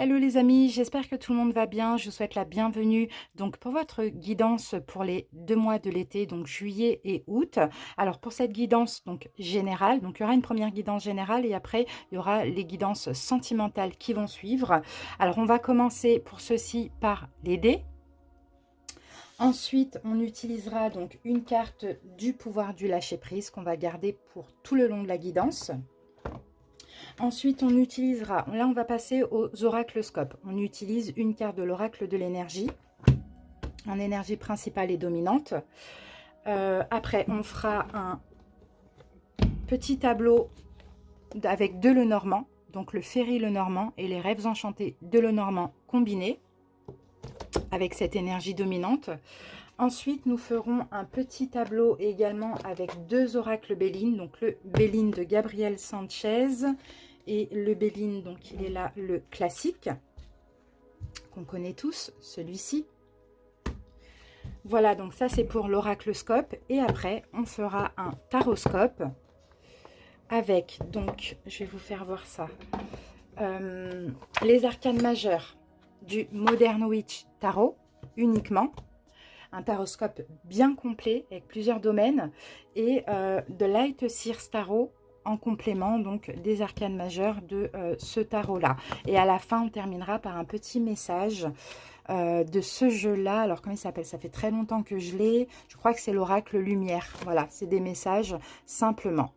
Hello les amis, j'espère que tout le monde va bien. Je vous souhaite la bienvenue donc pour votre guidance pour les 2 mois de l'été, donc juillet et août. Alors pour cette guidance donc générale, donc il y aura une première guidance générale et après il y aura les guidances sentimentales qui vont suivre. Alors on va commencer pour ceci par les dés. Ensuite, on utilisera donc une carte du pouvoir du lâcher-prise qu'on va garder pour tout le long de la guidance. Ensuite, on utilisera, là on va passer aux oraclescopes. On utilise une carte de l'oracle de l'énergie, en énergie principale et dominante. Après, on fera un petit tableau avec de Lenormand, donc le Féry Lenormand et les rêves enchantés de Lenormand combinés avec cette énergie dominante. Ensuite, nous ferons un petit tableau également avec 2 oracles Béline, donc le Béline de Gabriel Sanchez et le Béline, donc il est là, le classique, qu'on connaît tous, celui-ci. Voilà, donc ça c'est pour l'oraclescope. Et après, on fera un taroscope avec, donc, je vais vous faire voir ça, les arcanes majeures du Modern Witch Tarot, uniquement. Un taroscope bien complet avec plusieurs domaines et de Light Seers Tarot en complément donc des arcanes majeures de ce tarot là. Et à la fin on terminera par un petit message de ce jeu là. Alors comment il s'appelle? Ça fait très longtemps que je l'ai. Je crois que c'est l'oracle lumière. Voilà, c'est des messages simplement.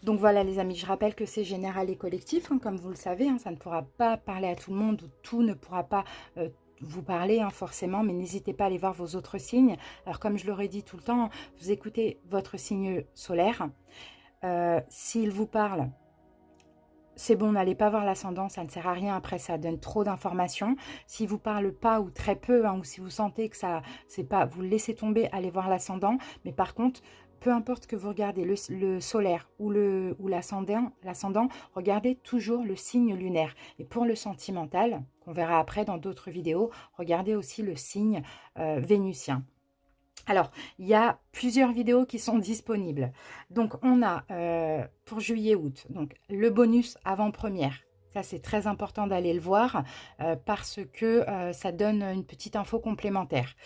Donc voilà les amis, je rappelle que c'est général et collectif, hein, comme vous le savez, hein, ça ne pourra pas parler à tout le monde, ou tout ne pourra pas vous parler forcément, mais n'hésitez pas à aller voir vos autres signes. Alors comme je l'aurais dit tout le temps, vous écoutez votre signe solaire. S'il vous parle, c'est bon, n'allez pas voir l'ascendant, ça ne sert à rien, après ça donne trop d'informations. S'il ne vous parle pas ou très peu, hein, ou si vous sentez que ça, c'est pas, vous le laissez tomber, allez voir l'ascendant. Mais par contre, peu importe que vous regardez le solaire ou l'ascendant, regardez toujours le signe lunaire. Et pour le sentimental, qu'on verra après dans d'autres vidéos, regardez aussi le signe vénusien. Alors, il y a plusieurs vidéos qui sont disponibles. Donc, on a pour juillet-août, donc le bonus avant-première. Ça, c'est très important d'aller le voir parce que ça donne une petite info complémentaire.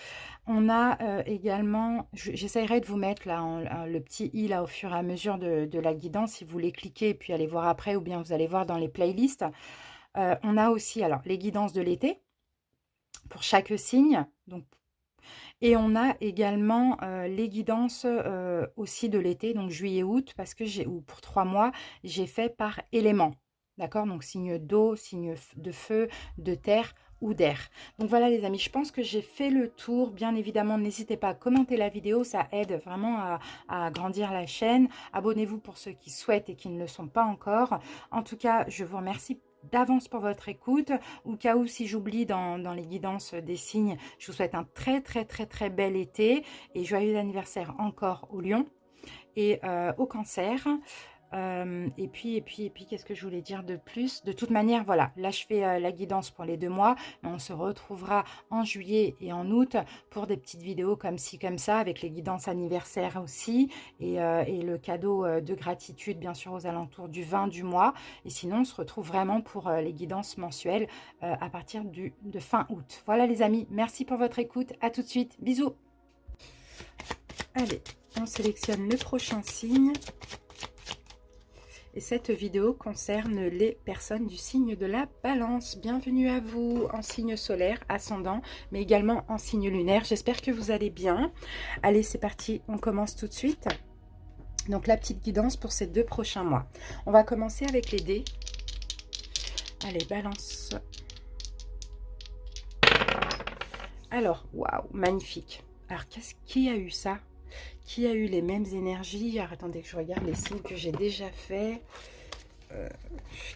On a également, j'essaierai de vous mettre là le petit i là au fur et à mesure de la guidance, si vous voulez cliquer et puis aller voir après, ou bien vous allez voir dans les playlists. On a aussi alors les guidances de l'été pour chaque signe. Donc, et on a également les guidances aussi de l'été, donc juillet-août, parce que ou pour 3 mois, j'ai fait par élément. D'accord? Donc signe d'eau, signe de feu, de terre ou d'air. Donc voilà les amis, je pense que j'ai fait le tour. Bien évidemment, n'hésitez pas à commenter la vidéo, ça aide vraiment à agrandir la chaîne. Abonnez-vous pour ceux qui souhaitent et qui ne le sont pas encore. En tout cas, je vous remercie d'avance pour votre écoute. Au cas où, si j'oublie dans les guidances des signes, je vous souhaite un très bel été et joyeux anniversaire encore au Lion et au Cancer. Et puis qu'est-ce que je voulais dire de plus? De toute manière, voilà, là je fais la guidance pour les 2 mois, mais on se retrouvera en juillet et en août pour des petites vidéos comme ci, comme ça, avec les guidances anniversaires aussi, et le cadeau de gratitude, bien sûr, aux alentours du 20 du mois. Et sinon, on se retrouve vraiment pour les guidances mensuelles à partir de fin août. Voilà les amis, merci pour votre écoute, à tout de suite, bisous. Allez, on sélectionne le prochain signe. Et cette vidéo concerne les personnes du signe de la Balance. Bienvenue à vous en signe solaire, ascendant, mais également en signe lunaire. J'espère que vous allez bien. Allez, c'est parti, on commence tout de suite. Donc la petite guidance pour ces 2 prochains mois. On va commencer avec les dés. Allez, Balance. Alors, waouh, magnifique. Alors, qui a eu ça? Qui a eu les mêmes énergies? Alors, attendez que je regarde les signes que j'ai déjà fait.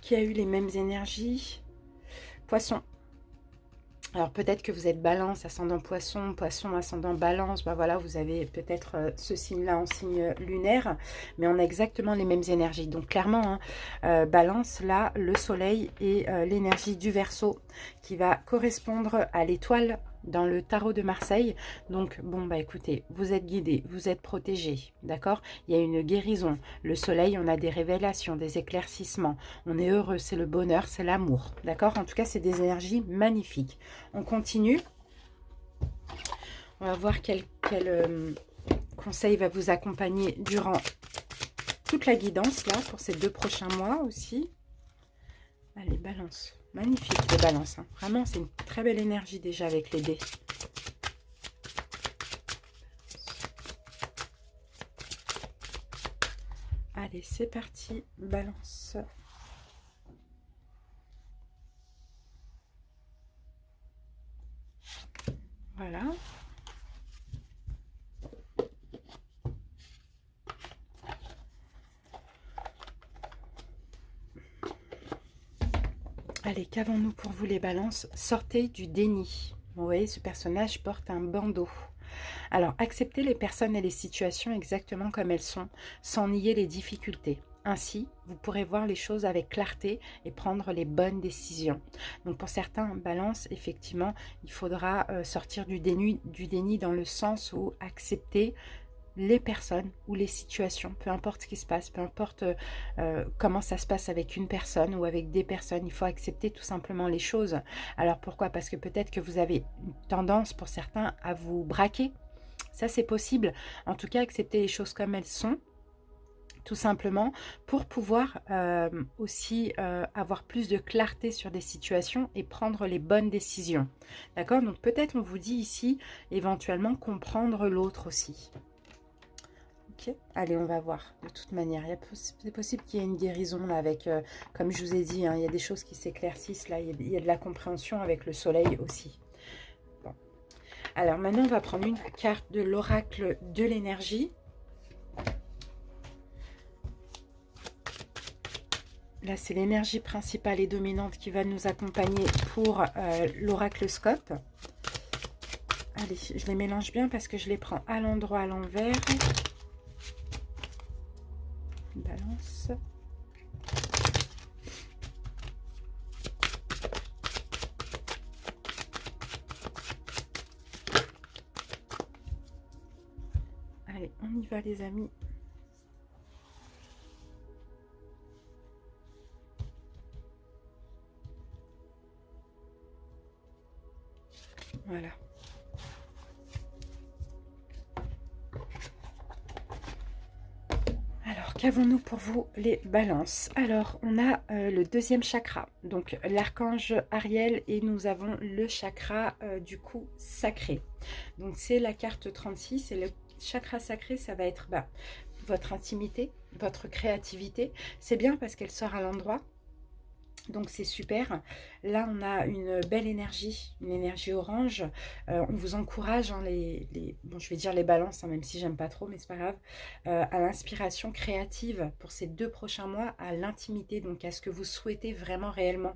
Qui a eu les mêmes énergies? Poisson. Alors, peut-être que vous êtes Balance, ascendant Poisson, Poisson, ascendant Balance. Ben voilà, vous avez peut-être ce signe-là en signe lunaire, mais on a exactement les mêmes énergies. Donc, clairement, hein, Balance, là, le soleil et l'énergie du Verseau qui va correspondre à l'étoile dans le tarot de Marseille. Donc, bon, bah écoutez, vous êtes guidés, vous êtes protégés, d'accord? Il y a une guérison. Le soleil, on a des révélations, des éclaircissements. On est heureux, c'est le bonheur, c'est l'amour, d'accord? En tout cas, c'est des énergies magnifiques. On continue. On va voir quel conseil va vous accompagner durant toute la guidance, là, pour ces 2 prochains mois aussi. Allez, balance. Magnifique, les balances. Hein. Vraiment, c'est une très belle énergie déjà avec les dés. Allez, c'est parti. Balance. Voilà. Allez, qu'avons-nous pour vous les balances? Sortez du déni. Vous voyez, ce personnage porte un bandeau. Alors, acceptez les personnes et les situations exactement comme elles sont, sans nier les difficultés. Ainsi, vous pourrez voir les choses avec clarté et prendre les bonnes décisions. Donc, pour certains balances, effectivement, il faudra sortir du déni dans le sens où accepter les personnes ou les situations, peu importe ce qui se passe, peu importe comment ça se passe avec une personne ou avec des personnes, il faut accepter tout simplement les choses. Alors pourquoi? Parce que peut-être que vous avez une tendance pour certains à vous braquer, ça c'est possible. En tout cas, accepter les choses comme elles sont, tout simplement pour pouvoir aussi avoir plus de clarté sur des situations et prendre les bonnes décisions. D'accord? Donc peut-être on vous dit ici éventuellement comprendre l'autre aussi. Okay. Allez, on va voir. De toute manière, c'est possible qu'il y ait une guérison là avec, comme je vous ai dit, hein, il y a des choses qui s'éclaircissent là. Il y a de la compréhension avec le soleil aussi. Bon. Alors maintenant, on va prendre une carte de l'oracle de l'énergie. Là, c'est l'énergie principale et dominante qui va nous accompagner pour l'oracle scope. Allez, je les mélange bien parce que je les prends à l'endroit, à l'envers. Balance. Allez, on y va les amis. Voilà. Alors, qu'avons-nous pour vous les balances? Alors, on a le 2e chakra, donc l'archange Ariel, et nous avons le chakra du coup sacré. Donc, c'est la carte 36, et le chakra sacré, ça va être votre intimité, votre créativité. C'est bien parce qu'elle sort à l'endroit. Donc c'est super. Là on a une belle énergie, une énergie orange. On vous encourage, hein, bon, je vais dire les balances, hein, même si j'aime pas trop, mais c'est pas grave, à l'inspiration créative pour ces 2 prochains mois, à l'intimité, donc à ce que vous souhaitez vraiment réellement.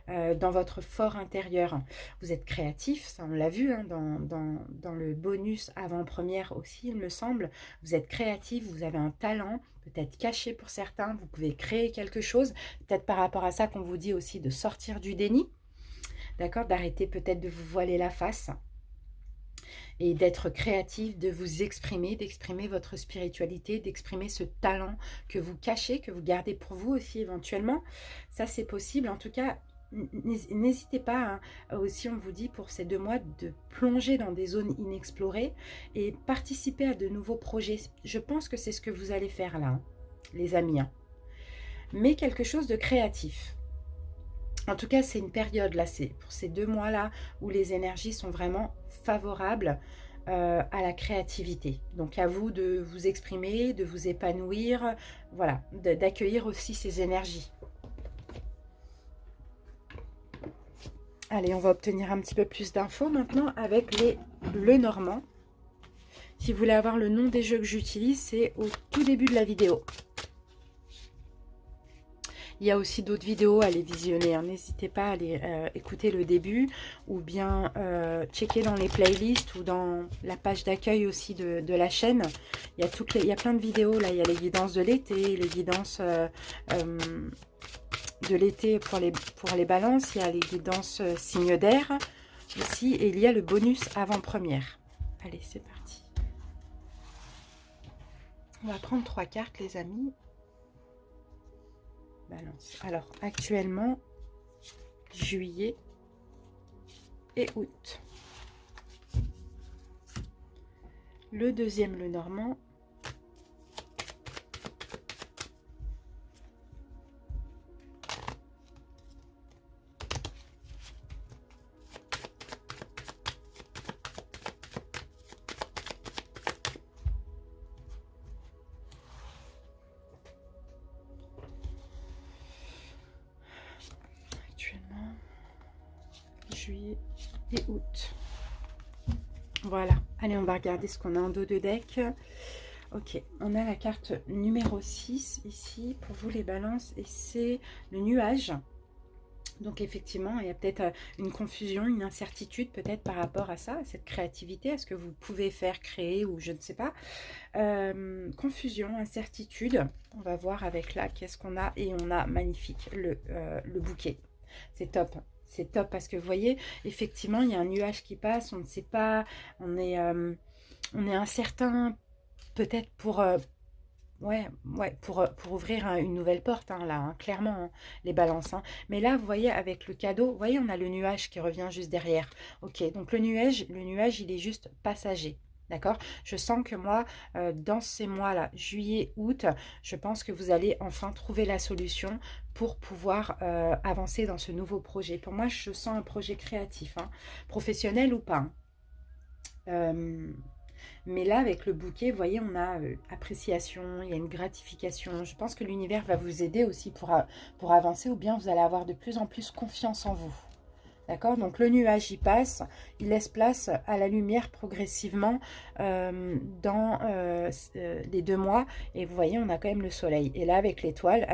Dans votre fort intérieur. Vous êtes créatif, ça on l'a vu hein, dans le bonus avant-première aussi, il me semble. Vous êtes créatif, vous avez un talent, peut-être caché pour certains, vous pouvez créer quelque chose. Peut-être par rapport à ça qu'on vous dit aussi de sortir du déni, d'accord, d'arrêter peut-être de vous voiler la face et d'être créatif, de vous exprimer, d'exprimer votre spiritualité, d'exprimer ce talent que vous cachez, que vous gardez pour vous aussi éventuellement. Ça c'est possible, en tout cas. N'hésitez pas, hein, aussi on vous dit pour ces 2 mois de plonger dans des zones inexplorées et participer à de nouveaux projets. Je pense que c'est ce que vous allez faire là, hein, les amis. Hein. Mais quelque chose de créatif. En tout cas, c'est une période là, c'est pour ces 2 mois là où les énergies sont vraiment favorables à la créativité. Donc à vous de vous exprimer, de vous épanouir, voilà, d'accueillir aussi ces énergies. Allez, on va obtenir un petit peu plus d'infos maintenant avec le normand. Si vous voulez avoir le nom des jeux que j'utilise, c'est au tout début de la vidéo. Il y a aussi d'autres vidéos à les visionner. Hein. N'hésitez pas à aller écouter le début ou bien checker dans les playlists ou dans la page d'accueil aussi de la chaîne. Il y a plein de vidéos. Là, il y a les guidances de l'été, les guidances de l'été pour les balances. Il y a les guidances signes d'air. ici. Et il y a le bonus avant-première. Allez, c'est parti. On va prendre 3 cartes, les amis. Balance. Alors, actuellement, juillet et août. Le deuxième, le normand. Actuellement, juillet et août. Voilà. Allez, on va regarder ce qu'on a en dos de deck. Ok, on a la carte numéro 6 ici pour vous les balances et c'est le nuage. Donc effectivement, il y a peut-être une confusion, une incertitude peut-être par rapport à ça, à cette créativité, à ce que vous pouvez faire, créer ou je ne sais pas. Confusion, incertitude. On va voir avec là qu'est-ce qu'on a et on a magnifique le bouquet. C'est top. C'est top parce que vous voyez, effectivement, il y a un nuage qui passe, on ne sait pas, on est incertain peut-être pour... ouais, pour ouvrir une nouvelle porte, hein, là, hein, clairement, hein, les balances. Hein. Mais là, vous voyez, avec le cadeau, vous voyez, on a le nuage qui revient juste derrière. Ok, donc le nuage, il est juste passager. D'accord? Je sens que moi, dans ces mois-là, juillet, août, je pense que vous allez enfin trouver la solution pour pouvoir avancer dans ce nouveau projet. Pour moi, je sens un projet créatif, hein, professionnel ou pas. Hein. Mais là, avec le bouquet, vous voyez, on a appréciation, il y a une gratification. Je pense que l'univers va vous aider aussi pour avancer ou bien vous allez avoir de plus en plus confiance en vous. D'accord? Donc le nuage y passe, il laisse place à la lumière progressivement dans les 2 mois. Et vous voyez, on a quand même le soleil. Et là, avec l'étoile,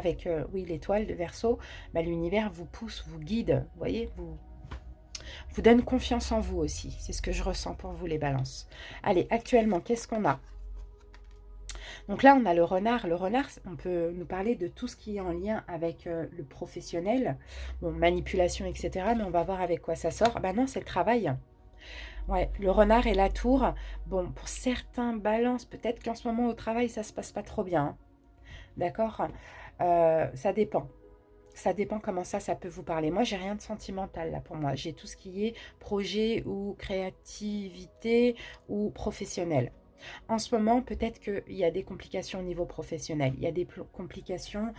oui, l'étoile de Verseau, bah, l'univers vous pousse, vous guide, vous voyez, vous donne confiance en vous aussi. C'est ce que je ressens pour vous, les balances. Allez, actuellement, qu'est-ce qu'on a? Donc là, on a le renard. Le renard, on peut nous parler de tout ce qui est en lien avec le professionnel. Bon, manipulation, etc. Mais on va voir avec quoi ça sort. Ben non, c'est le travail. Ouais, le renard et la tour. Bon, pour certains balances, peut-être qu'en ce moment au travail, ça se passe pas trop bien. Hein. D'accord? Ça dépend. Ça dépend comment ça peut vous parler. Moi, j'ai rien de sentimental là pour moi. J'ai tout ce qui est projet ou créativité ou professionnel. En ce moment, peut-être qu'il y a des complications au niveau professionnel. Il y a des complications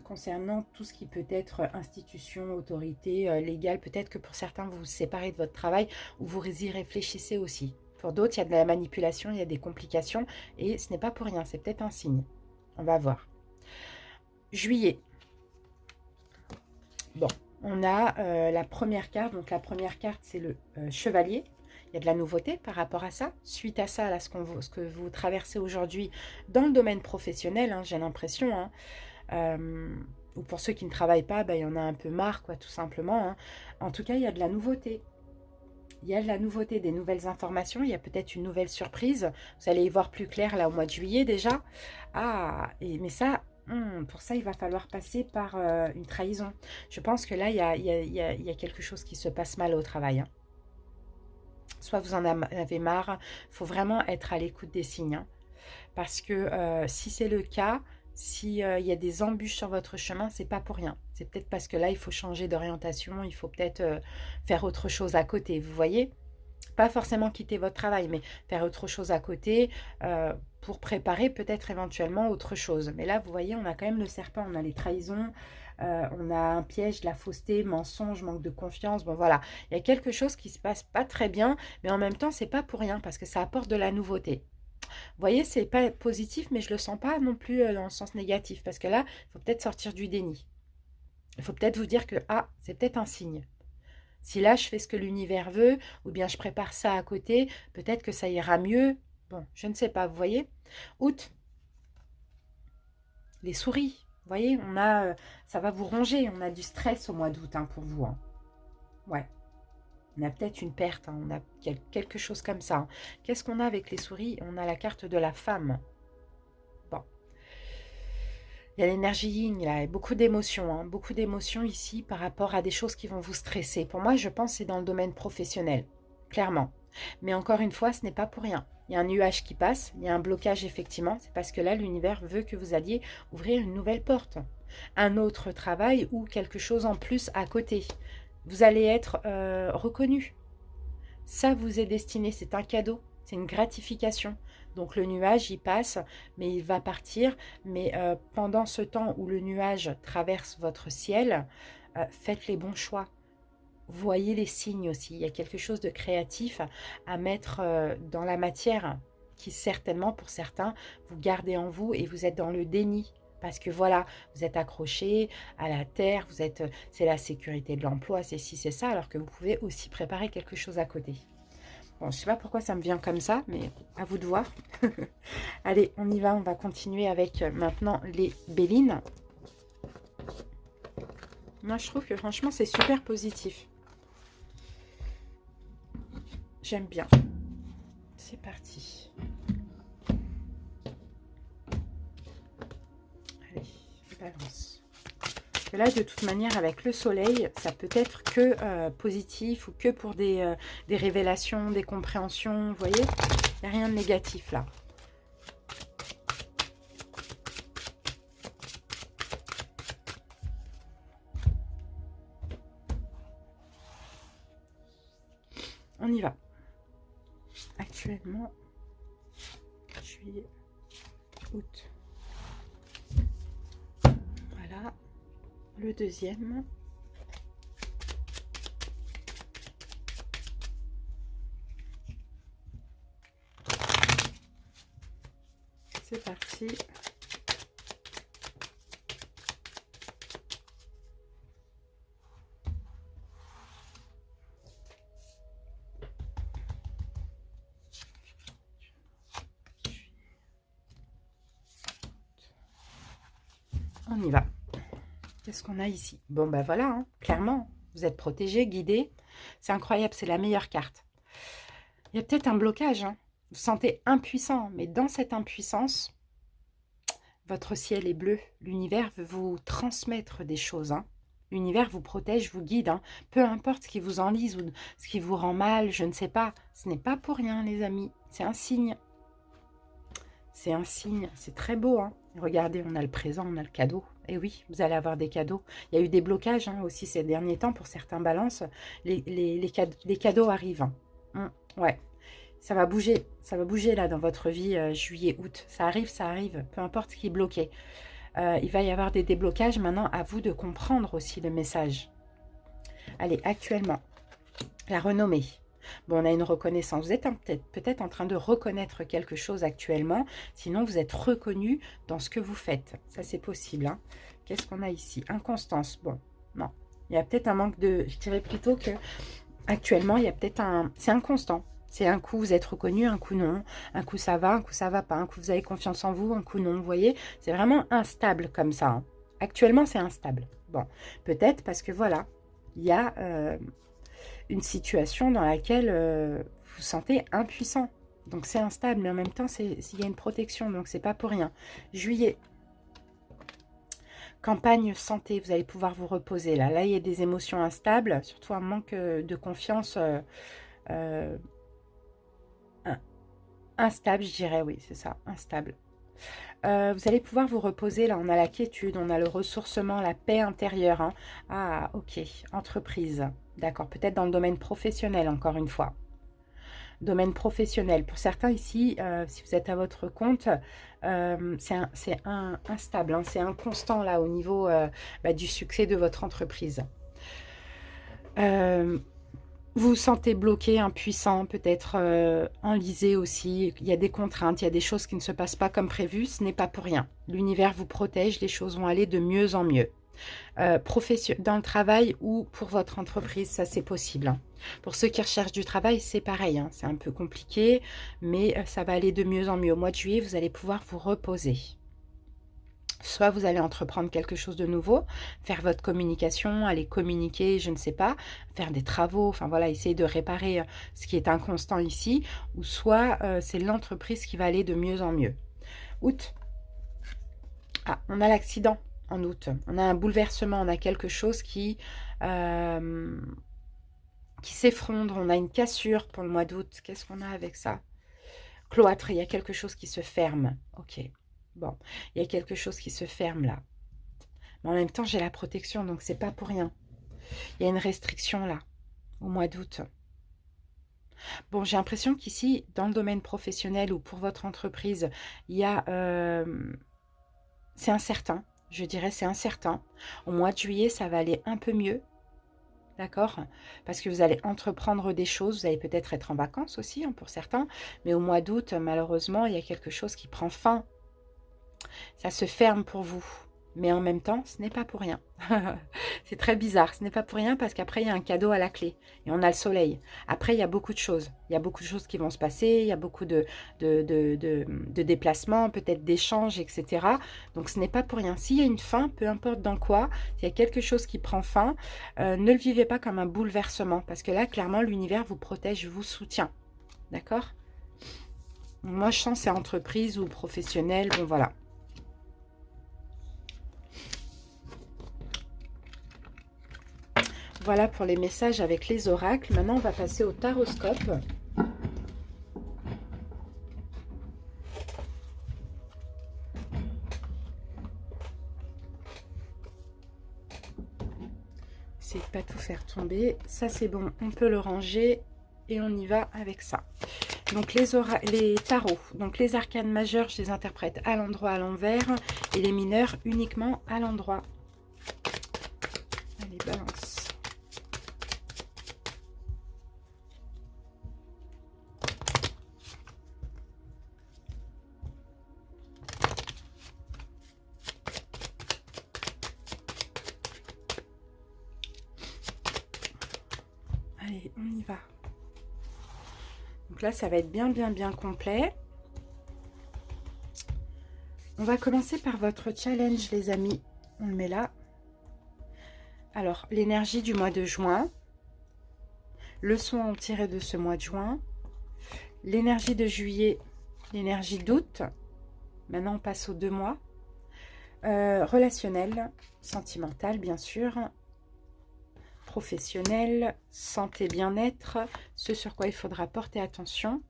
concernant tout ce qui peut être institution, autorité, légale. Peut-être que pour certains, vous vous séparez de votre travail ou vous y réfléchissez aussi. Pour d'autres, il y a de la manipulation, il y a des complications et ce n'est pas pour rien. C'est peut-être un signe. On va voir. Juillet. Bon, on a la première carte. Donc la première carte, c'est le chevalier. Il y a de la nouveauté par rapport à ça. Suite à ça, là, ce que vous traversez aujourd'hui dans le domaine professionnel, hein, j'ai l'impression, hein, ou pour ceux qui ne travaillent pas, ben, il y en a un peu marre, quoi, tout simplement. Hein. En tout cas, il y a de la nouveauté. Il y a de la nouveauté, des nouvelles informations. Il y a peut-être une nouvelle surprise. Vous allez y voir plus clair là au mois de juillet déjà. Ah, mais ça... pour ça, il va falloir passer par une trahison. Je pense que là, il y a quelque chose qui se passe mal au travail. Hein. Soit vous en avez marre, il faut vraiment être à l'écoute des signes. Hein. Parce que si c'est le cas, s'il y a des embûches sur votre chemin, c'est pas pour rien. C'est peut-être parce que là, il faut changer d'orientation, il faut peut-être faire autre chose à côté, vous voyez? Pas forcément quitter votre travail, mais faire autre chose à côté pour préparer peut-être éventuellement autre chose. Mais là, vous voyez, on a quand même le serpent, on a les trahisons, on a un piège, de la fausseté, mensonge, manque de confiance. Bon, voilà, il y a quelque chose qui se passe pas très bien, mais en même temps, c'est pas pour rien parce que ça apporte de la nouveauté. Vous voyez, c'est pas positif, mais je le sens pas non plus dans le sens négatif parce que là, il faut peut-être sortir du déni. Il faut peut-être vous dire que, ah, c'est peut-être un signe. Si là, je fais ce que l'univers veut, ou bien je prépare ça à côté, peut-être que ça ira mieux. Bon, je ne sais pas, vous voyez. Août, les souris. Vous voyez, on a, ça va vous ronger. On a du stress au mois d'août hein, pour vous. Hein. Ouais. On a peut-être une perte. Hein, on a quelque chose comme ça. Hein. Qu'est-ce qu'on a avec les souris? On a la carte de la femme. Bon. Il y a l'énergie yin, il y a beaucoup d'émotions, hein, beaucoup d'émotions ici par rapport à des choses qui vont vous stresser. Pour moi, je pense que c'est dans le domaine professionnel, clairement. Mais encore une fois, ce n'est pas pour rien. Il y a un nuage qui passe, il y a un blocage effectivement. C'est parce que là, l'univers veut que vous alliez ouvrir une nouvelle porte, un autre travail ou quelque chose en plus à côté. Vous allez être reconnu. Ça vous est destiné, c'est un cadeau, c'est une gratification. Donc le nuage, il passe, mais il va partir. Mais pendant ce temps où le nuage traverse votre ciel, faites les bons choix. Voyez les signes aussi. Il y a quelque chose de créatif à mettre dans la matière qui certainement, pour certains, vous gardez en vous et vous êtes dans le déni. Parce que voilà, vous êtes accroché à la terre, c'est la sécurité de l'emploi, c'est ci, c'est ça, alors que vous pouvez aussi préparer quelque chose à côté. Bon, je ne sais pas pourquoi ça me vient comme ça, mais à vous de voir. Allez, on y va, on va continuer avec maintenant les Bélines. Moi, je trouve que franchement, c'est super positif. J'aime bien. C'est parti. Allez, balance. Et là, de toute manière, avec le soleil, ça peut être que positif ou que pour des révélations, des compréhensions. Vous voyez, il n'y a rien de négatif là. On y va. Actuellement, juillet, août. Voilà. Le deuxième. C'est parti. On y va. Qu'est-ce qu'on a ici? Bon, ben voilà, hein, clairement, vous êtes protégé, guidé. C'est incroyable, c'est la meilleure carte. Il y a peut-être un blocage, hein. Vous vous sentez impuissant, mais dans cette impuissance, votre ciel est bleu. L'univers veut vous transmettre des choses, hein. L'univers vous protège, vous guide, hein. Peu importe ce qui vous enlise ou ce qui vous rend mal, je ne sais pas. Ce n'est pas pour rien, les amis. C'est un signe. C'est un signe. C'est très beau, hein. Regardez, on a le présent, on a le cadeau. Et oui, vous allez avoir des cadeaux. Il y a eu des blocages hein, aussi ces derniers temps pour certains balances. Les cadeaux arrivent. Hein. Ouais, ça va bouger là dans votre vie juillet, août. Ça arrive, peu importe ce qui est bloqué. Il va y avoir des déblocages. Maintenant, à vous de comprendre aussi le message. Allez, actuellement, la renommée. Bon, on a une reconnaissance. Vous êtes peut-être en train de reconnaître quelque chose actuellement. Sinon, vous êtes reconnu dans ce que vous faites. Ça, c'est possible. Hein. Qu'est-ce qu'on a ici? Inconstance. Bon, non. Il y a peut-être un manque de... Je dirais plutôt que actuellement, il y a peut-être un... C'est inconstant. C'est un coup, vous êtes reconnu, un coup non. Un coup, ça va, un coup, ça va pas. Un coup, vous avez confiance en vous, un coup, non. Vous voyez? C'est vraiment instable comme ça. Hein. Actuellement, c'est instable. Bon, peut-être parce que voilà, il y a... une situation dans laquelle vous vous sentez impuissant. Donc c'est instable, mais en même temps, il y a une protection, donc c'est pas pour rien. Juillet. Campagne santé, vous allez pouvoir vous reposer là. Là, il y a des émotions instables, surtout un manque de confiance instable, je dirais, oui, c'est ça, instable. Vous allez pouvoir vous reposer, là on a la quiétude, on a le ressourcement, la paix intérieure. Hein. Ah, ok, entreprise, d'accord, peut-être dans le domaine professionnel, encore une fois. Domaine professionnel, pour certains ici, si vous êtes à votre compte, c'est instable, hein, c'est inconstant là au niveau du succès de votre entreprise. Vous vous sentez bloqué, impuissant, peut-être enlisé aussi. Il y a des contraintes, il y a des choses qui ne se passent pas comme prévu. Ce n'est pas pour rien. L'univers vous protège, les choses vont aller de mieux en mieux. Dans le travail ou pour votre entreprise, ça c'est possible. Hein. Pour ceux qui recherchent du travail, c'est pareil. Hein. C'est un peu compliqué, mais ça va aller de mieux en mieux. Au mois de juillet, vous allez pouvoir vous reposer. Soit vous allez entreprendre quelque chose de nouveau, faire votre communication, aller communiquer, je ne sais pas, faire des travaux, enfin voilà, essayer de réparer ce qui est inconstant ici, ou soit c'est l'entreprise qui va aller de mieux en mieux. Août. Ah, on a l'accident en août. On a un bouleversement, on a quelque chose qui s'effondre. On a une cassure pour le mois d'août. Qu'est-ce qu'on a avec ça? Cloître, il y a quelque chose qui se ferme. Ok, bon, il y a quelque chose qui se ferme là. Mais en même temps, j'ai la protection, donc c'est pas pour rien. Il y a une restriction là, au mois d'août. Bon, j'ai l'impression qu'ici, dans le domaine professionnel ou pour votre entreprise, il y a... c'est incertain, je dirais c'est incertain. Au mois de juillet, ça va aller un peu mieux, d'accord? Parce que vous allez entreprendre des choses, vous allez peut-être être en vacances aussi, hein, pour certains. Mais au mois d'août, malheureusement, il y a quelque chose qui prend fin. Ça se ferme pour vous. Mais en même temps, ce n'est pas pour rien. C'est très bizarre. Ce n'est pas pour rien parce qu'après, il y a un cadeau à la clé. Et on a le soleil. Après, il y a beaucoup de choses. Il y a beaucoup de choses qui vont se passer. Il y a beaucoup de déplacements, peut-être d'échanges, etc. Donc, ce n'est pas pour rien. S'il y a une fin, peu importe dans quoi, s'il y a quelque chose qui prend fin, ne le vivez pas comme un bouleversement. Parce que là, clairement, l'univers vous protège, vous soutient. D'accord? Moi, je sens c'est entreprise ou professionnel. Bon, voilà. Voilà pour les messages avec les oracles. Maintenant, on va passer au taroscope. C'est de pas tout faire tomber. Ça, c'est bon. On peut le ranger et on y va avec ça. Donc, les tarots. Donc, les arcanes majeures, je les interprète à l'endroit, à l'envers. Et les mineurs, uniquement à l'endroit. Allez, balance. Allez, on y va. Donc là, ça va être bien, bien, bien complet. On va commencer par votre challenge, les amis. On le met là. Alors, l'énergie du mois de juin. Leçon à en tirer de ce mois de juin. L'énergie de juillet. L'énergie d'août. Maintenant, on passe aux 2 mois. Relationnel, sentimental, bien sûr. Professionnel, santé, bien-être. Ce sur quoi il faudra porter attention.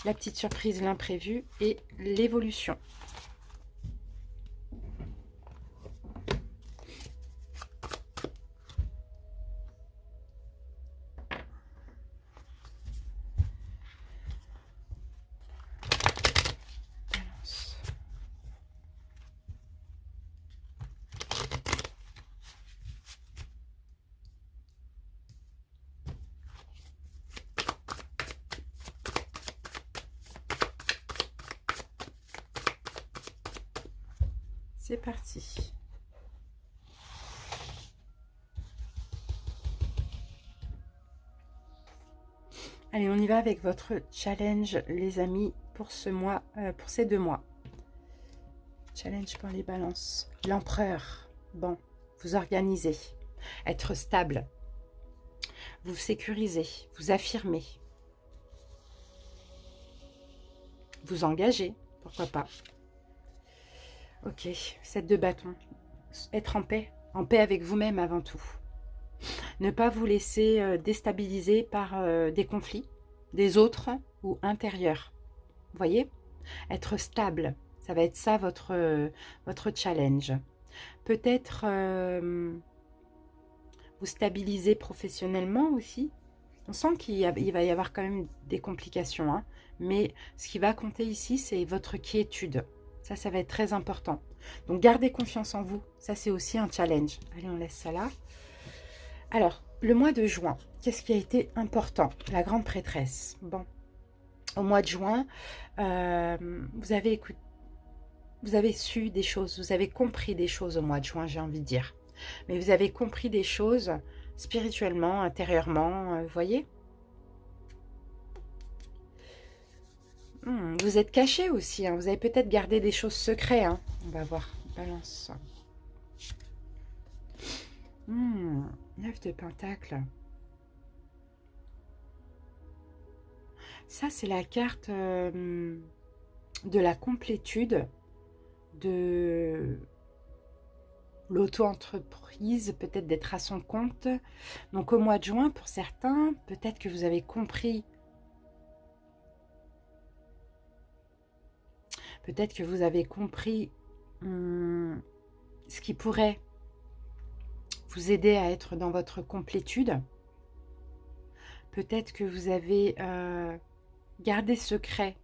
La petite surprise, l'imprévu et l'évolution. C'est parti. Allez, on y va avec votre challenge, les amis, pour ce mois, pour ces 2 mois. Challenge pour les balances. L'empereur. Bon, vous organisez. Être stable. Vous sécurisez. Vous affirmez. Vous engagez. Pourquoi pas. Ok, 7 de bâton. Être en paix. En paix avec vous-même avant tout. Ne pas vous laisser déstabiliser par des conflits, des autres ou intérieurs. Vous voyez? Être stable. Ça va être ça votre challenge. Peut-être vous stabiliser professionnellement aussi. On sent qu'il va y avoir quand même des complications. Hein, mais ce qui va compter ici, c'est votre quiétude. Ça va être très important. Donc, gardez confiance en vous. Ça, c'est aussi un challenge. Allez, on laisse ça là. Alors, le mois de juin, qu'est-ce qui a été important? La grande prêtresse. Bon, au mois de juin, vous avez su des choses, vous avez compris des choses au mois de juin, j'ai envie de dire. Mais vous avez compris des choses spirituellement, intérieurement, vous voyez? Vous êtes caché aussi, hein, vous avez peut-être gardé des choses secrètes. Hein. On va voir, balance. 9 de Pentacle. Ça, c'est la carte de la complétude, de l'auto-entreprise, peut-être d'être à son compte. Donc au mois de juin, pour certains, peut-être que vous avez compris. Peut-être que vous avez compris ce qui pourrait vous aider à être dans votre complétude. Peut-être que vous avez gardé secret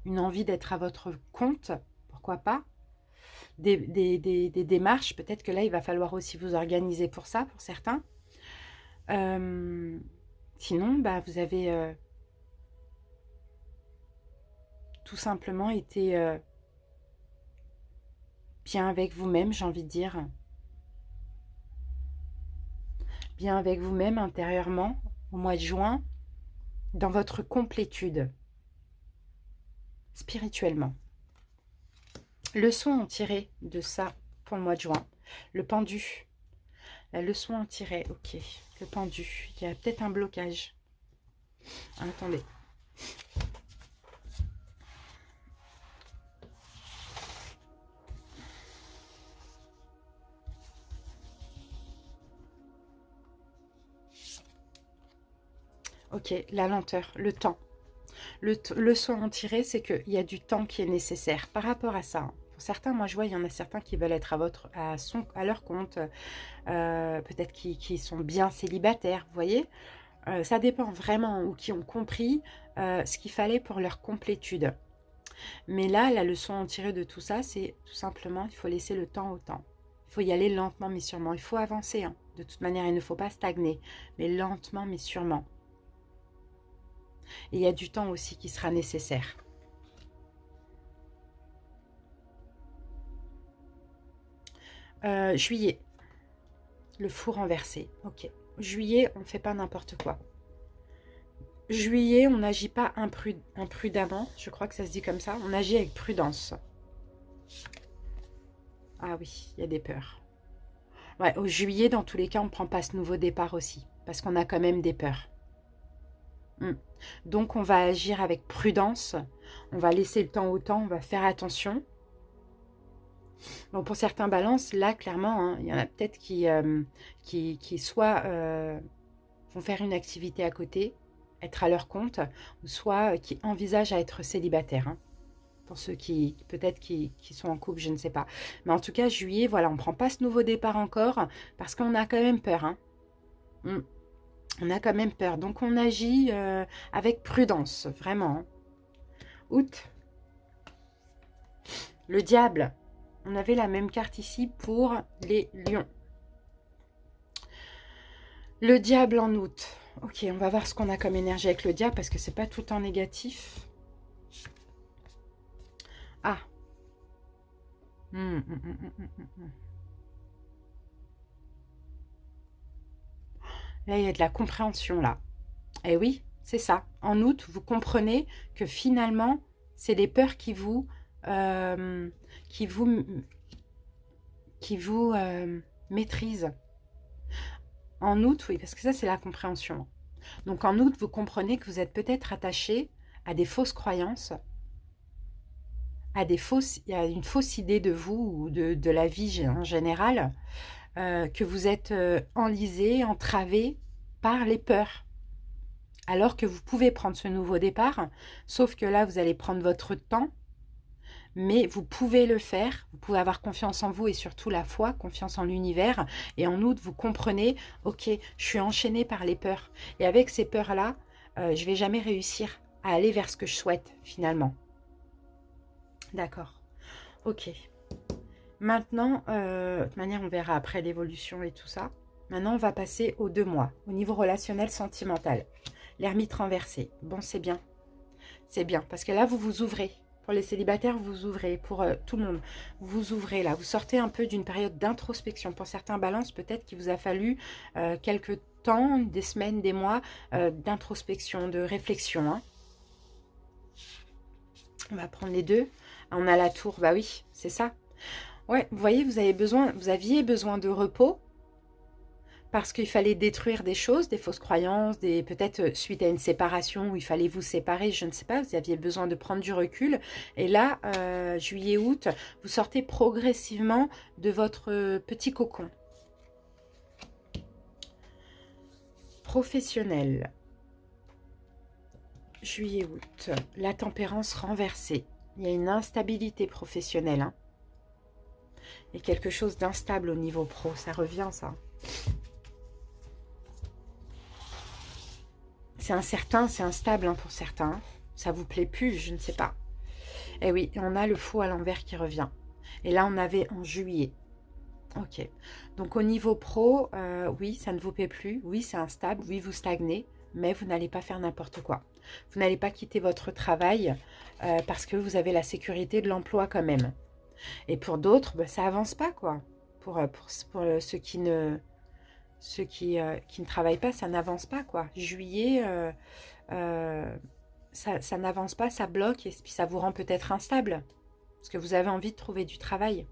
une envie d'être à votre compte, pourquoi pas. Des démarches, peut-être que là, il va falloir aussi vous organiser pour ça, pour certains. Sinon, bah, vous avez tout simplement été bien avec vous-même, j'ai envie de dire. Bien avec vous-même intérieurement, au mois de juin, dans votre complétude, spirituellement. Leçon à tirer de ça pour le mois de juin. Le pendu. La leçon à tirer, ok. Le pendu. Il y a peut-être un blocage. Attendez. Ok, la lenteur, le temps. Le son à en tirer, c'est qu'il y a du temps qui est nécessaire par rapport à ça. Pour certains, moi je vois, il y en a certains qui veulent être à leur compte, peut-être qui sont bien célibataires, vous voyez. Ça dépend vraiment, ou qui ont compris ce qu'il fallait pour leur complétude. Mais là, la leçon à en tirer de tout ça, c'est tout simplement, il faut laisser le temps au temps. Il faut y aller lentement mais sûrement. Il faut avancer, hein. De toute manière, il ne faut pas stagner, mais lentement mais sûrement. Et il y a du temps aussi qui sera nécessaire. Juillet. Le fou renversé. Ok. Juillet, on ne fait pas n'importe quoi. Juillet, on n'agit pas imprudemment. Je crois que ça se dit comme ça. On agit avec prudence. Ah oui, il y a des peurs. Ouais, au juillet, dans tous les cas, on ne prend pas ce nouveau départ aussi. Parce qu'on a quand même des peurs. Donc, on va agir avec prudence. On va laisser le temps au temps. On va faire attention. Donc, pour certains balances, là, clairement, hein, il y en a peut-être qui soit vont faire une activité à côté, être à leur compte, ou soit qui envisagent à être célibataires. Hein. Pour ceux qui, peut-être, qui sont en couple, je ne sais pas. Mais en tout cas, juillet, voilà, on ne prend pas ce nouveau départ encore, parce qu'on a quand même peur. Hein. On a quand même peur. Donc, on agit avec prudence, vraiment. Hein. Août. Le diable. On avait la même carte ici pour les lions. Le diable en août. Ok, on va voir ce qu'on a comme énergie avec le diable parce que c'est pas tout en négatif. Ah. Là, il y a de la compréhension, là. Eh oui, c'est ça. En août, vous comprenez que finalement, c'est les peurs qui vous maîtrisent. En août, oui, parce que ça, c'est la compréhension. Donc, en août, vous comprenez que vous êtes peut-être attaché à des fausses croyances, à une fausse idée de vous ou de la vie en général, que vous êtes enlisé, entravé par les peurs. Alors que vous pouvez prendre ce nouveau départ, sauf que là, vous allez prendre votre temps, mais vous pouvez le faire, vous pouvez avoir confiance en vous et surtout la foi, confiance en l'univers. Et en août, vous comprenez, ok, je suis enchaînée par les peurs. Et avec ces peurs-là, je ne vais jamais réussir à aller vers ce que je souhaite finalement. D'accord. Ok. Maintenant, de toute manière, on verra après l'évolution et tout ça. Maintenant, on va passer aux 2 mois, au niveau relationnel sentimental. L'ermite renversé. Bon, c'est bien. C'est bien, parce que là, vous vous ouvrez. Pour les célibataires, vous vous ouvrez. Pour tout le monde, vous vous ouvrez là. Vous sortez un peu d'une période d'introspection. Pour certains balances, peut-être qu'il vous a fallu quelques temps, des semaines, des mois d'introspection, de réflexion. Hein. On va prendre les deux. On a la tour, bah oui, c'est ça. Ouais, vous voyez, vous aviez besoin de repos Parce qu'il fallait détruire des choses, des fausses croyances, peut-être suite à une séparation où il fallait vous séparer, je ne sais pas, vous aviez besoin de prendre du recul. Et là, juillet, août, vous sortez progressivement de votre petit cocon. Professionnel. Juillet, août, la tempérance renversée. Il y a une instabilité professionnelle. Hein. Il y a quelque chose d'instable au niveau pro, ça revient ça. C'est incertain, c'est instable hein, pour certains. Ça vous plaît plus, je ne sais pas. Et oui, on a le fou à l'envers qui revient. Et là, on avait en juillet. Ok. Donc, au niveau pro, oui, ça ne vous plaît plus. Oui, c'est instable. Oui, vous stagnez. Mais vous n'allez pas faire n'importe quoi. Vous n'allez pas quitter votre travail parce que vous avez la sécurité de l'emploi quand même. Et pour d'autres, bah, ça avance pas, quoi. Pour ceux qui ne... qui ne travaillent pas, ça n'avance pas, quoi. Juillet, ça n'avance pas, ça bloque, et puis ça vous rend peut-être instable, parce que vous avez envie de trouver du travail.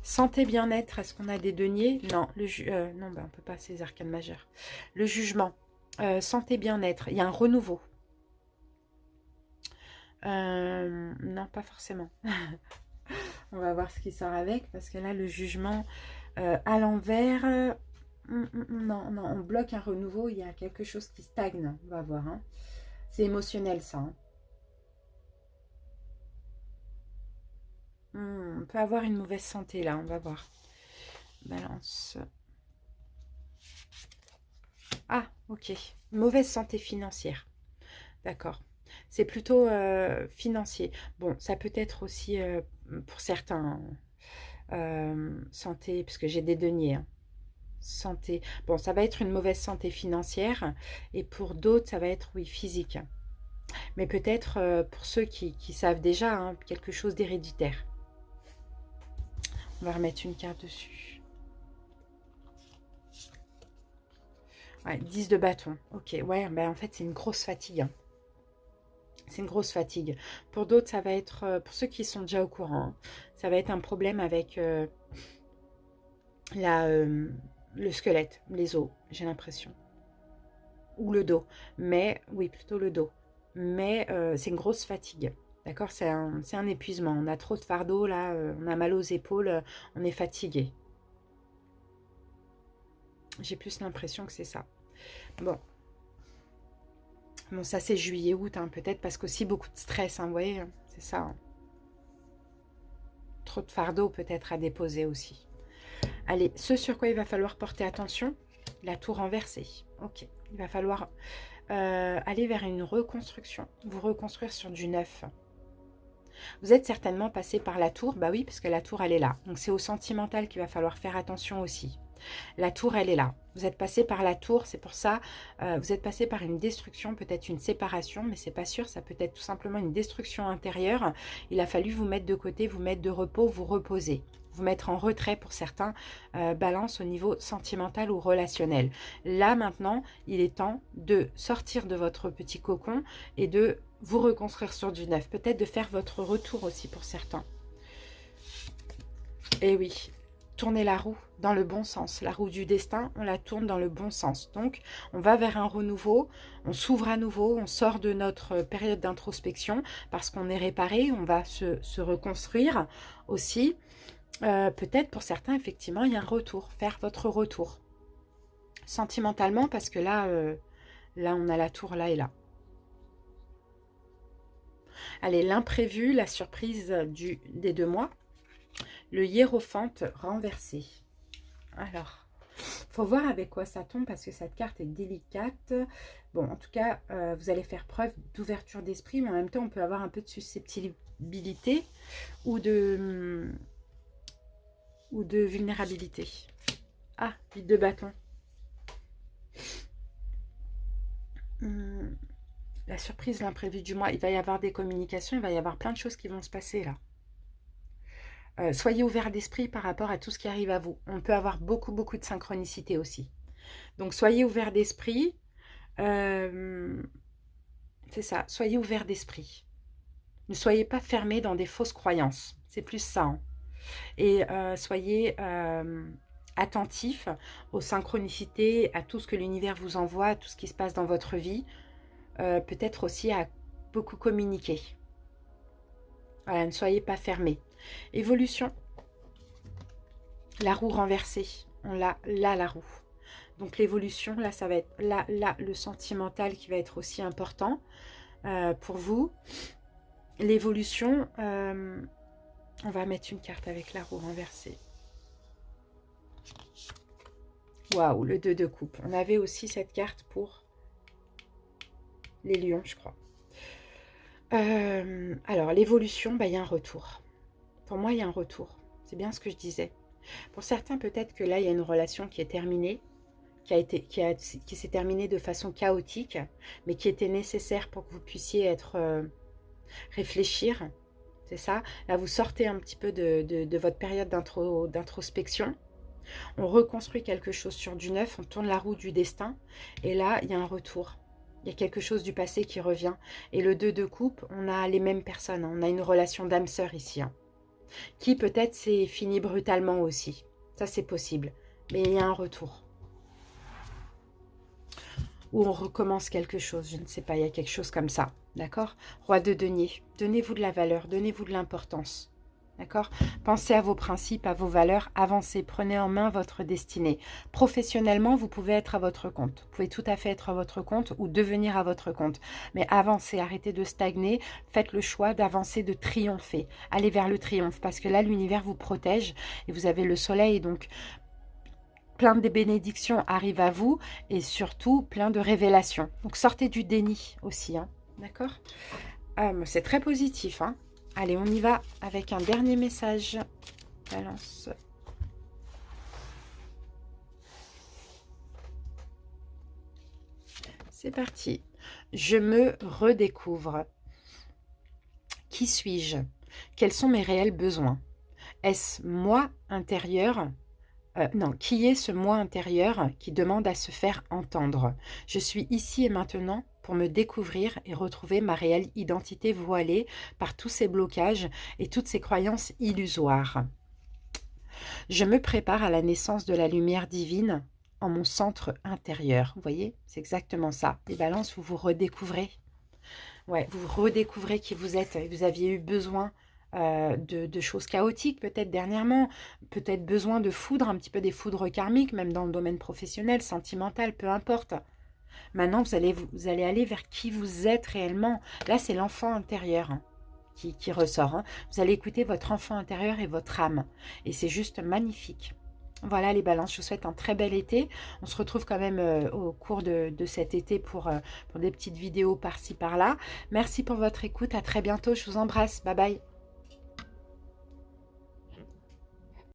Santé, bien-être, est-ce qu'on a des deniers? Non, non ben, on ne peut pas, ces arcanes majeures. Le jugement, santé, bien-être, il y a un renouveau. Non, pas forcément. On va voir ce qui sort avec, parce que là, le jugement à l'envers... non, non, on bloque un renouveau, il y a quelque chose qui stagne, on va voir. Hein. C'est émotionnel ça. Hein. On peut avoir une mauvaise santé là, on va voir. Balance. Ah, ok. Mauvaise santé financière. D'accord. C'est plutôt financier. Bon, ça peut être aussi pour certains santé, puisque j'ai des deniers. Hein. Santé. Bon, ça va être une mauvaise santé financière et pour d'autres, ça va être, oui, physique. Mais peut-être pour ceux qui savent déjà, hein, quelque chose d'héréditaire. On va remettre une carte dessus. Ouais, 10 de bâton. Ok, ouais, ben en fait, c'est une grosse fatigue. Hein. C'est une grosse fatigue. Pour d'autres, ça va être, pour ceux qui sont déjà au courant, hein, ça va être un problème avec le squelette, les os, j'ai l'impression. Ou le dos. Mais, oui, plutôt le dos. Mais c'est une grosse fatigue. D'accord, c'est un épuisement. On a trop de fardeau, là, on a mal aux épaules, on est fatigué. J'ai plus l'impression que c'est ça. Bon. Bon, ça c'est juillet-août, hein, peut-être parce qu'aussi beaucoup de stress, hein, vous voyez, c'est ça. Hein. Trop de fardeau peut-être à déposer aussi. Allez, ce sur quoi il va falloir porter attention, la tour renversée. Ok, il va falloir aller vers une reconstruction, vous reconstruire sur du neuf. Vous êtes certainement passé par la tour, bah oui, parce que la tour, elle est là. Donc, c'est au sentimental qu'il va falloir faire attention aussi. La tour, elle est là. Vous êtes passé par la tour, c'est pour ça, vous êtes passé par une destruction, peut-être une séparation, mais c'est pas sûr, ça peut être tout simplement une destruction intérieure. Il a fallu vous mettre de côté, vous mettre de repos, vous reposer. Vous mettre en retrait pour certains, balance au niveau sentimental ou relationnel. Là, maintenant, il est temps de sortir de votre petit cocon et de vous reconstruire sur du neuf. Peut-être de faire votre retour aussi pour certains. Et oui, tourner la roue dans le bon sens. La roue du destin, on la tourne dans le bon sens. Donc, on va vers un renouveau, on s'ouvre à nouveau, on sort de notre période d'introspection parce qu'on est réparé, on va se reconstruire aussi. Peut-être pour certains, effectivement, il y a un retour, faire votre retour. Sentimentalement, parce que là, là, on a la tour là et là. Allez, l'imprévu, la surprise des 2 mois. Le hiérophante renversé. Alors, faut voir avec quoi ça tombe parce que cette carte est délicate. Bon, en tout cas, vous allez faire preuve d'ouverture d'esprit, mais en même temps, on peut avoir un peu de susceptibilité ou de vulnérabilité. Ah, vide de bâton. La surprise, l'imprévu du mois. Il va y avoir des communications, il va y avoir plein de choses qui vont se passer là. Soyez ouverts d'esprit par rapport à tout ce qui arrive à vous. On peut avoir beaucoup, beaucoup de synchronicité aussi. Donc, soyez ouverts d'esprit. C'est ça, soyez ouverts d'esprit. Ne soyez pas fermés dans des fausses croyances. C'est plus ça. Hein. Et soyez attentif aux synchronicités, à tout ce que l'univers vous envoie, à tout ce qui se passe dans votre vie. Peut-être aussi à beaucoup communiquer. Voilà, ne soyez pas fermés. Évolution. La roue renversée. On l'a là, la roue. Donc l'évolution, là, ça va être là, le sentimental qui va être aussi important pour vous. L'évolution, on va mettre une carte avec la roue renversée. Waouh, le 2 de coupe. On avait aussi cette carte pour les lions, je crois. Alors, l'évolution, bah, il y a un retour. Pour moi, il y a un retour. C'est bien ce que je disais. Pour certains, peut-être que là, il y a une relation qui est terminée, qui s'est terminée de façon chaotique, mais qui était nécessaire pour que vous puissiez réfléchir. C'est ça. Là, vous sortez un petit peu de votre période d'introspection. On reconstruit quelque chose sur du neuf, on tourne la roue du destin. Et là, il y a un retour. Il y a quelque chose du passé qui revient. Et le 2 de coupe, on a les mêmes personnes. On a une relation d'âme-sœur ici. Qui peut-être s'est fini brutalement aussi. Ça, c'est possible. Mais il y a un retour. Ou on recommence quelque chose. Je ne sais pas, il y a quelque chose comme ça. D'accord? Roi de denier. Donnez-vous de la valeur. Donnez-vous de l'importance. D'accord? Pensez à vos principes, à vos valeurs, avancez, prenez en main votre destinée. Professionnellement, vous pouvez être à votre compte. Vous pouvez tout à fait être à votre compte ou devenir à votre compte. Mais avancez, arrêtez de stagner, faites le choix d'avancer, de triompher. Allez vers le triomphe parce que là, l'univers vous protège et vous avez le soleil. Donc, plein de bénédictions arrivent à vous et surtout, plein de révélations. Donc, sortez du déni aussi. Hein. D'accord? C'est très positif, hein. Allez, on y va avec un dernier message. Balance. C'est parti. Je me redécouvre. Qui suis-je? Quels sont mes réels besoins? Est-ce moi intérieur? Non, qui est ce moi intérieur qui demande à se faire entendre? Je suis ici et maintenant pour me découvrir et retrouver ma réelle identité voilée par tous ces blocages et toutes ces croyances illusoires. Je me prépare à la naissance de la lumière divine en mon centre intérieur. Vous voyez, c'est exactement ça. Les balances, vous vous redécouvrez. Ouais, vous redécouvrez qui vous êtes. Vous aviez eu besoin de choses chaotiques peut-être dernièrement, peut-être besoin de foudre, un petit peu des foudres karmiques, même dans le domaine professionnel, sentimental, peu importe. Maintenant, vous allez aller vers qui vous êtes réellement. Là, c'est l'enfant intérieur hein, qui ressort. Hein. Vous allez écouter votre enfant intérieur et votre âme. Et c'est juste magnifique. Voilà les balances, je vous souhaite un très bel été. On se retrouve quand même au cours de cet été pour des petites vidéos par-ci par-là. Merci pour votre écoute, à très bientôt, je vous embrasse, bye bye.